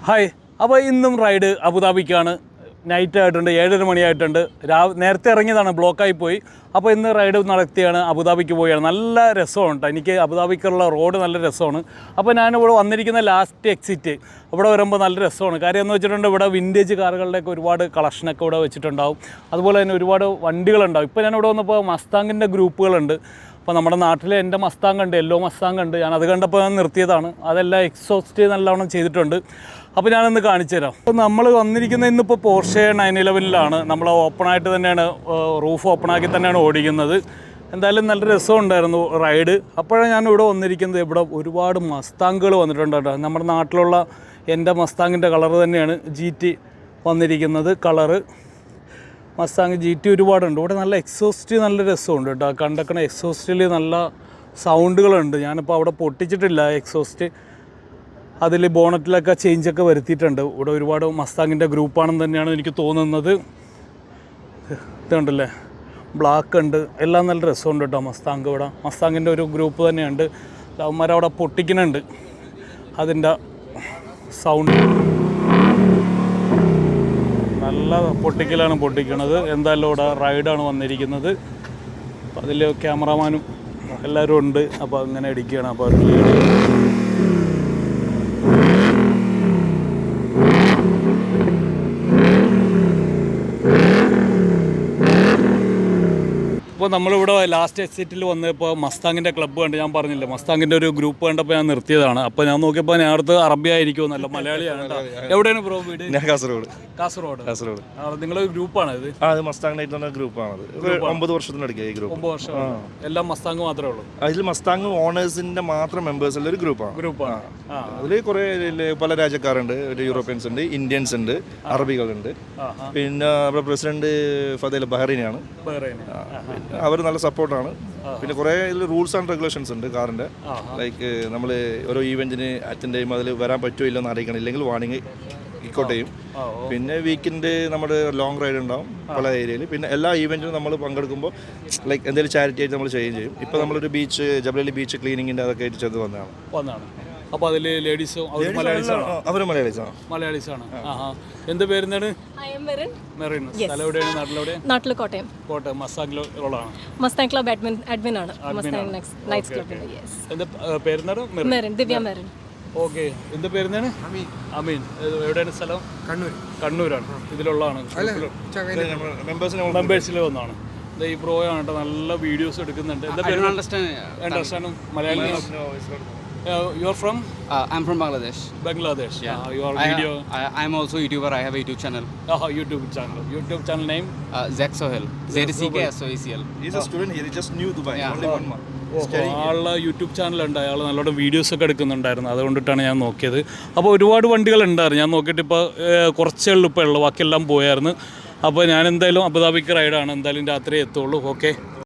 Hi, അപ്പോൾ ഇന്നും ride അബുദാബിക്കാണ്. Night ആയിട്ടുണ്ട്, 7:30 മണിയായിട്ടുണ്ട്. നേരത്തെ ഇറങ്ങിയതാണ്, ബ്ലോക്കായി പോയി. അപ്പോൾ ഇന്ന് റൈഡ് നടത്തിയാണ്, അബുദാബിക്ക് പോവുകയാണ്. നല്ല രസമാണ് കേട്ടോ, എനിക്ക് അബുദാബിക്കുള്ള റോഡ് നല്ല രസമാണ്. അപ്പോൾ ഞാനിവിടെ വന്നിരിക്കുന്ന ലാസ്റ്റ് എക്സിറ്റ് ഇവിടെ വരുമ്പോൾ നല്ല രസമാണ്. കാര്യം എന്ന് വെച്ചിട്ടുണ്ടെങ്കിൽ ഇവിടെ വിൻറ്റേജ് കാറുകളുടെയൊക്കെ ഒരുപാട് കളക്ഷനൊക്കെ ഇവിടെ വെച്ചിട്ടുണ്ടാവും. അതുപോലെ തന്നെ ഒരുപാട് വണ്ടികളുണ്ടാവും. ഇപ്പോൾ ഞാനിവിടെ വന്നപ്പോൾ മസ്താങ്ങിൻ്റെ ഗ്രൂപ്പുകളുണ്ട്. അപ്പോൾ നമ്മുടെ നാട്ടിൽ എൻ്റെ മസ്താങ് ഉണ്ട്, യെല്ലോ മസ്താങ് ഉണ്ട്. ഞാൻ അത് കണ്ടപ്പോൾ ഞാൻ നിർത്തിയതാണ്. അതെല്ലാം എക്സോസ്റ്റ് നല്ലവണ്ണം ചെയ്തിട്ടുണ്ട്. അപ്പോൾ ഞാനൊന്ന് കാണിച്ചു തരാം. അപ്പോൾ നമ്മൾ വന്നിരിക്കുന്നത് ഇന്നിപ്പോൾ പോർഷെ 911 നമ്മൾ ഓപ്പണായിട്ട് തന്നെയാണ്, റൂഫ് ഓപ്പണാക്കി തന്നെയാണ് ഓടിക്കുന്നത്. എന്തായാലും നല്ല രസമുണ്ടായിരുന്നു റൈഡ്. അപ്പോഴാണ് ഞാൻ ഇവിടെ വന്നിരിക്കുന്നത്. ഇവിടെ ഒരുപാട് മസ്താങ്കുകൾ വന്നിട്ടുണ്ട് കേട്ടോ. നമ്മുടെ നാട്ടിലുള്ള എൻ്റെ മസ്താങ്ങിൻ്റെ കളർ തന്നെയാണ് GT വന്നിരിക്കുന്നത്. കളറ് മസ്താങ് GT ഒരുപാടുണ്ട്. ഇവിടെ നല്ല എക്സോസ്റ്റ് നല്ല രസമുണ്ട് കേട്ടോ. കണ്ടക്കണ എക്സോസ്റ്റിൽ നല്ല സൗണ്ടുകളുണ്ട്. ഞാനിപ്പോൾ അവിടെ പൊട്ടിച്ചിട്ടില്ല എക്സോസ്റ്റ്. അതിൽ ബോണറ്റിലൊക്കെ ചേഞ്ചൊക്കെ വരുത്തിയിട്ടുണ്ട്. ഇവിടെ ഒരുപാട് മസ്താങ്ങിൻ്റെ ഗ്രൂപ്പാണെന്ന് തന്നെയാണ് എനിക്ക് തോന്നുന്നത്. ഇതുണ്ടല്ലേ, ബ്ലാക്ക് ഉണ്ട്, എല്ലാം നല്ല രസമുണ്ട് കേട്ടോ. മസ്താങ് ഇവിടെ മസ്താങ്ങിൻ്റെ ഒരു ഗ്രൂപ്പ് തന്നെയുണ്ട്. അവന്മാരവിടെ പൊട്ടിക്കുന്നുണ്ട്, അതിൻ്റെ സൗണ്ട് നല്ല പൊട്ടിക്കലാണ് പൊട്ടിക്കണത്. എന്തായാലും ഇവിടെ റൈഡാണ് വന്നിരിക്കുന്നത്. അതിൽ ക്യാമറാമാനും എല്ലാവരും ഉണ്ട്. അപ്പോൾ അങ്ങനെ ഇടിക്കുകയാണ്. അപ്പോൾ അപ്പോൾ നമ്മളിവിടെ ലാസ്റ്റ് എക്സിറ്റിൽ വന്നപ്പോൾ മസ്താങ്ങിൻ്റെ ക്ലബ്ബ് കണ്ട്, ഞാൻ പറഞ്ഞില്ലേ മസ്താങ്ങിൻ്റെ ഒരു ഗ്രൂപ്പ് കണ്ടപ്പോൾ ഞാൻ നിർത്തിയതാണ്. അപ്പോൾ ഞാൻ നോക്കിയപ്പോൾ നേരത്തെ അറബി ആയിരിക്കുമെന്നല്ല, മലയാളിയാണ്. എവിടെയാണ് ബ്രോ വീട്? ഞാൻ കാസർഗോഡ്. നിങ്ങളൊരു ഗ്രൂപ്പാണ് ഇത്? അത് മസ്താങ് നൈറ്റ് എന്ന ഗ്രൂപ്പാണ്. 9 വർഷത്തിനടുക്കുക ഈ ഗ്രൂപ്പ്. 9 വർഷം. എല്ലാം മസ്താങ് മാത്രമേ ഉള്ളൂ? അതിൽ മസ്താങ് ഓണേഴ്സിന്റെ മാത്രം മെമ്പേഴ്സ് ഉള്ള ഒരു ഗ്രൂപ്പാണ്. അതിൽ കുറേ പല രാജ്യക്കാരുണ്ട്. യൂറോപ്യൻസ് ഉണ്ട്, ഇന്ത്യൻസ് ഉണ്ട്, അറബികളുണ്ട്. പിന്നെ നമ്മുടെ പ്രസിഡന്റ് ഫതേൽ ബഹ്റൈനാണ്. അവർ നല്ല സപ്പോർട്ടാണ്. പിന്നെ കുറേ റൂൾസ് ആൻഡ് റെഗുലേഷൻസ് ഉണ്ട് കാറിൻ്റെ. ലൈക്ക് നമ്മൾ ഓരോ ഈവെൻറ്റിന് അറ്റൻഡ് ചെയ്യുമ്പോൾ അതിൽ വരാൻ പറ്റുമോ ഇല്ലെന്ന് അറിയിക്കണം, ഇല്ലെങ്കിൽ വാണിംഗ് ഇക്കോട്ട് ചെയ്യും. പിന്നെ വീക്കെൻഡ് നമ്മുടെ ലോങ് റൈഡ് ഉണ്ടാവും പല ഏരിയയിൽ. പിന്നെ എല്ലാ ഈവെൻറ്റിനും നമ്മൾ പങ്കെടുക്കുമ്പോൾ ലൈക്ക് എന്തെങ്കിലും ചാരിറ്റി ആയിട്ട് നമ്മൾ ചെയ്യുകയും ചെയ്യും. ഇപ്പോൾ നമ്മളൊരു ബീച്ച്, ജബലലി ബീച്ച് ക്ലീനിങ്ങിൻ്റെ അതൊക്കെ ആയിട്ട് ചെയ്ത് വന്നതാണ്. അപ്പോൾ അതിൽ ലേഡീസും അവരും മലയാളീസാണ്. എന്ത് പേരുന്നാണ്? മെറിൻ. സ്ഥലം എവിടെയാണ്? നാട്ടിൽ കോട്ടയം. മസ്താങ്ങിലാണ്. മസ്താങ് ക്ലബ് അഡ്മിൻ ആണ്. നൈറ്റ്സ് ക്ലബിന്റെ. എന്താ പേരുന്നാണ്? മെറിൻ, ദിവ്യ മെറിൻ. ഓക്കെ. എന്താ പേരുന്നാണ്? അമീൻ. എവിടെയാണ് സ്ഥലം? കണ്ണൂരാണ്. ഇതിലുള്ളതാണ്, മെമ്പേഴ്സിൽ ഒന്നാണ്. ഈ ബ്രോ ആണ് കേട്ടോ, നല്ല വീഡിയോസ് എടുക്കുന്നുണ്ട്. എന്താ പേര്? Understand Malayalam. You're from? I'm from Bangladesh. Yeah. Your video. I'm also YouTuber. I have a YouTube channel. YouTube channel name? Zach Sohel. ZCKSOECL. He's a student here. He just new Dubai. Only 1 month. ആളുടെ YouTube ചാനലുണ്ട്. അയാൾ നല്ലോണം വീഡിയോസൊക്കെ എടുക്കുന്നുണ്ടായിരുന്നു. അതുകൊണ്ടിട്ടാണ് ഞാൻ നോക്കിയത്. അപ്പോൾ ഒരുപാട് വണ്ടികളുണ്ടായിരുന്നു. ഞാൻ നോക്കിയിട്ട് ഇപ്പോൾ കുറച്ചേ ഉള്ളൂ ഇപ്പോൾ ഉള്ളൂ, ബാക്കിയെല്ലാം പോയായിരുന്നു. അപ്പോൾ ഞാൻ എന്തായാലും അബുദാബിക്ക് റൈഡാണ്, എന്തായാലും രാത്രി എത്തുള്ളൂ. ഓക്കെ.